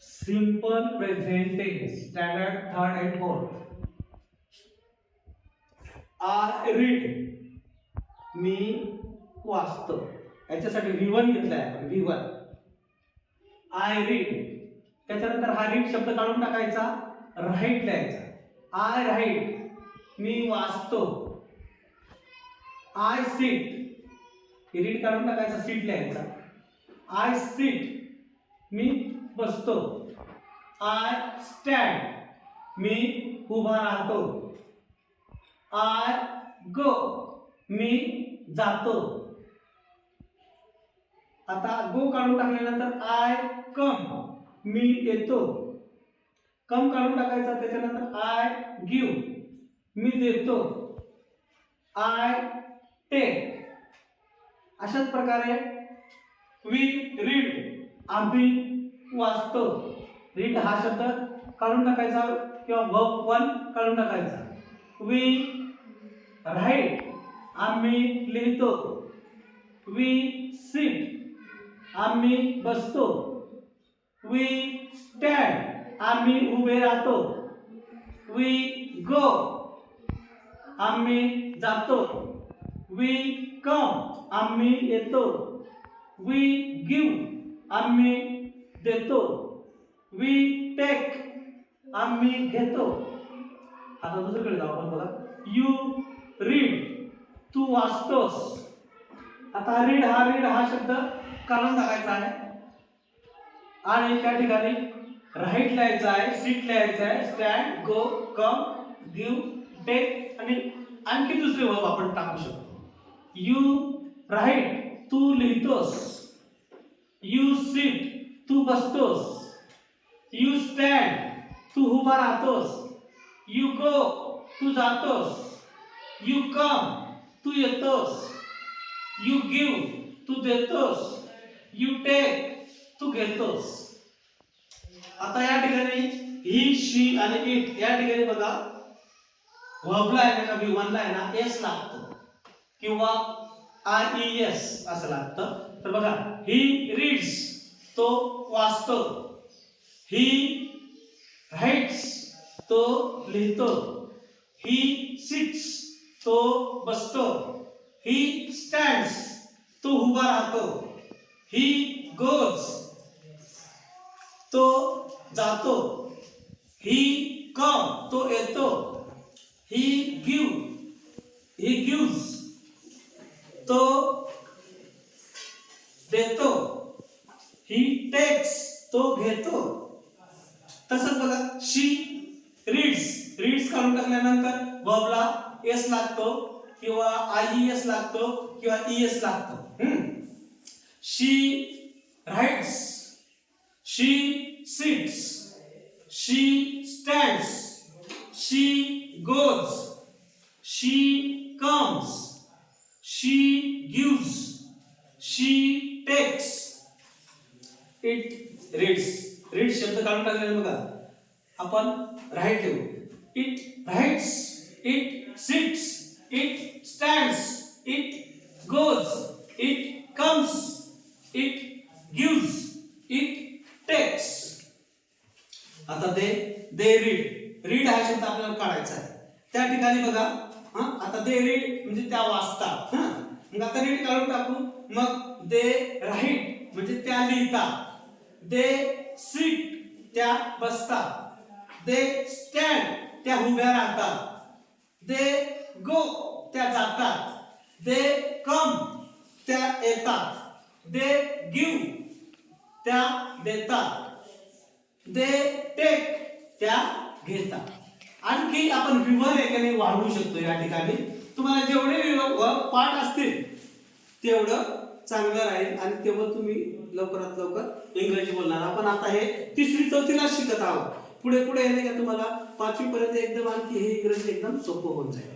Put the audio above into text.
Simple present tense standard 3rd and 4th. I read, मी वाचतो. याच्यासाठी V1 घेतलाय आपण. V1 I read. त्याच्यानंतर हा रीड शब्द काढून टाकायचा, राईट लिहायचा. आय राईट, मी वाचतो. आय सिट, रीड काढून टाकायचा, सीट लिहायचा. आय सिट, मी बसतो. आय स्टँड, मी उभा राहतो. आय गो, मी जातो. आता गो काढून टाकल्यानंतर आय कम, मी येतो. कम काढून टाकायचा, त्याच्यानंतर आय गिव, मी देतो. I take. अशाच प्रकारे वी रीड, आम्ही वाचतो. रीड हा शब्द काढून टाकायचा किंवा वर्ब 1 काढून टाकायचा. वी राईट, आम्ही लिहितो. वी सिट, आम्ही बसतो. वी स्टँड, आम्ही उभे राहतो. वी गो, आम्ही जातो. वी कम, आम्ही येतो. वी गिव, आम्ही देतो. वी टेक, आम्ही घेतो. आता दुसरीकडे जाऊ आपण बघा. यू रीड, तू वाचतोस. आता रीड हा शब्द काढून टाकायचा आहे आणि त्या ठिकाणी राईट लिहायचा आहे, सीट लिहायचा आहे, stand, go, come, give, take आणि आणखी दुसरे वर्ब आपण टाकू शकतो. यू राईट, तू लिहितोस. यू सिट, तू बसतोस. यू स्टँड, तू उभा राहतोस. यू गो, तू जातोस. यू कम, तू येतोस. यू गिव, तू देतोस. यू टेक, तू घेतोस. आता या ठिकाणी ही, शी आणि इट या ठिकाणी बघा व्हर्बला आहे ना, V1 ला आहे ना एस लागतं किंवा IES असं लागतं. तर बघा, ही रीड्स, तो वाचतो. ही राईट्स, तो लिहितो. ही सिट्स, तो बसतो. ही स्टँड्स, तो उभा राहतो. ही गोज, तो जातो. ही कम, तो येतो. ही गिव्स, तो देतो. ही टेक्स, तो घेतो. तसंच बघा, शी रीड्स काढून टाकल्यानंतर वर्बला एस लागतो किंवा IES लागतो किंवा ES लागतो. She writes, she sits, she stands, she goes, she comes, she gives, she takes. It read शब्द काढून टाकलेला बघा, आपण राईट लिहू. It writes, it sits, it stands, it goes, it comes, it gives, it takes. आता they read हा शब्द आपल्याला काढायचा आहे. त्या ठिकाणी बघा, आता दे रीड म्हणजे त्या वाचतात. मग आता रीड काढून टाकू. मग दे राईट म्हणजे त्या लिहितात. दे सिट, त्या बसतात. दे स्टँड, त्या उभ्या राहतात. दे गो, त्या जातात. दे कम, त्या येतात. दे गिव, त्या देतात. दे टेक, त्या घेतात. आणखी आपण V1 एकाने वाढवू शकतो. या ठिकाणी तुम्हाला जेवढे पाठ असतील तेवढं चांगलं राहील आणि तेवढं तुम्ही लवकरात लवकर इंग्रजी बोलणार. आपण आता हे 3री 4थीला शिकत आहोत. पुढे पुढे येणे का तुम्हाला 5वी पर्यंत एकदम आणखी हे इंग्रजी एकदम सोपं होऊन जाईल.